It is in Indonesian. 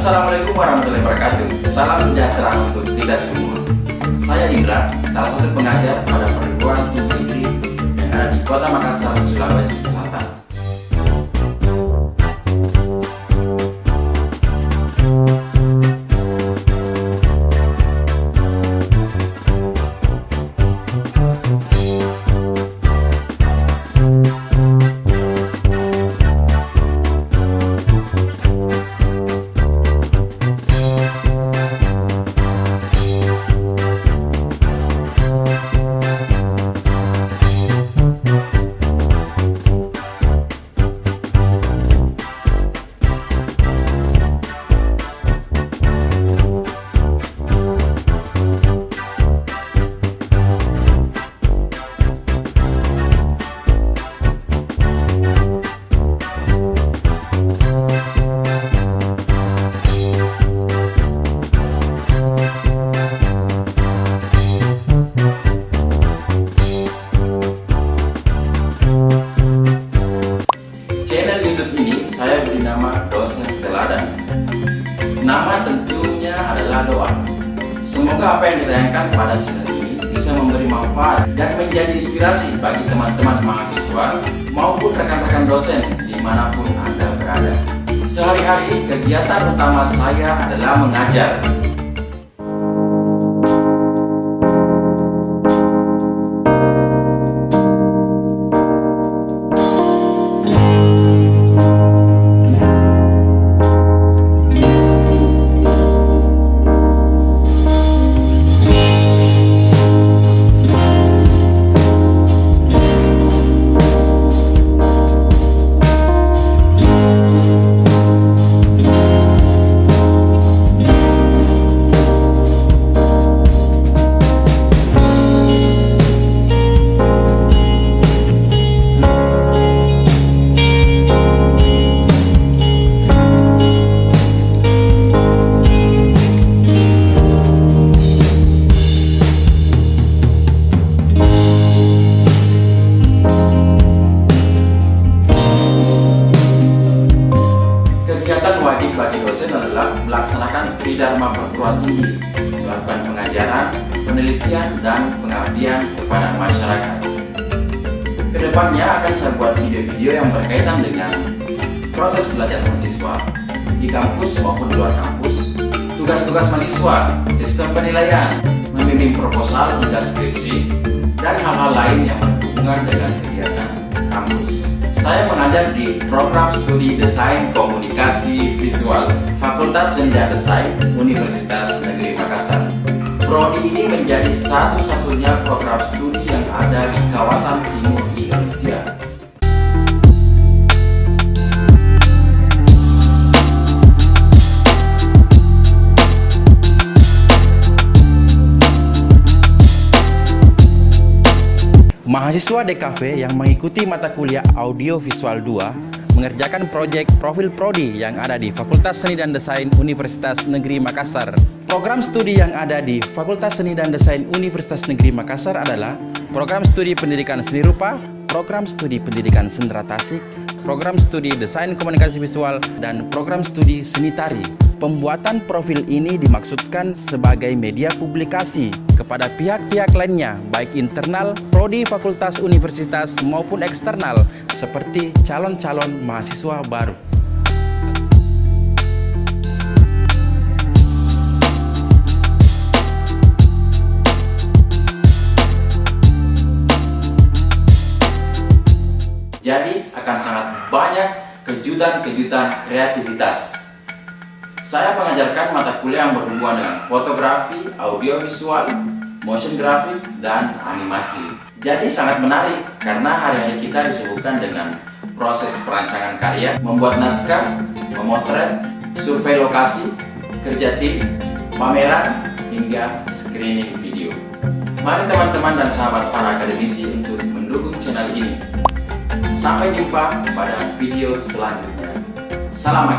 Assalamualaikum warahmatullahi wabarakatuh. Salam sejahtera untuk kita semua. Saya Indra, salah satu pengajar pada perguruan tinggi yang ada di Kota Makassar, Sulawesi Selatan. Saya beri nama Dosen Teladan. Nama tentunya adalah doa. Semoga apa yang ditayangkan pada channel ini bisa memberi manfaat dan menjadi inspirasi bagi teman-teman mahasiswa maupun rekan-rekan dosen dimanapun Anda berada. Sehari-hari kegiatan utama saya adalah mengajar. Wajib bagi dosen adalah melaksanakan tridharma perguruan tinggi, melakukan pengajaran, penelitian, dan pengabdian kepada masyarakat. Kedepannya akan saya buat video-video yang berkaitan dengan proses belajar mahasiswa di kampus maupun luar kampus, tugas-tugas mahasiswa, sistem penilaian, membimbing proposal hingga skripsi, dan hal-hal lain yang berhubungan dengan kegiatan kampus. Saya mengajar di program studi Desain Komunikasi Visual Fakultas Seni dan Desain Universitas Negeri Makassar. Prodi ini menjadi satu-satunya program studi yang ada di kawasan timur Indonesia. Mahasiswa DKV yang mengikuti mata kuliah Audio Visual 2 mengerjakan proyek profil prodi yang ada di Fakultas Seni dan Desain Universitas Negeri Makassar. Program studi yang ada di Fakultas Seni dan Desain Universitas Negeri Makassar adalah program studi pendidikan seni rupa, program studi pendidikan sendera tasik, program studi desain komunikasi visual, dan program studi seni tari. Pembuatan profil ini dimaksudkan sebagai media publikasi kepada pihak-pihak lainnya, baik internal, prodi fakultas universitas maupun eksternal, seperti calon-calon mahasiswa baru. Jadi akan sangat banyak kejutan-kejutan kreativitas. Saya mengajarkan mata kuliah yang berhubungan dengan fotografi, audiovisual, motion graphic, dan animasi. Jadi sangat menarik karena hari-hari kita disibukkan dengan proses perancangan karya, membuat naskah, memotret, survei lokasi, kerja tim, pameran, hingga screening video. Mari teman-teman dan sahabat para akademisi untuk mendukung channel ini. Sampai jumpa pada video selanjutnya. Salam.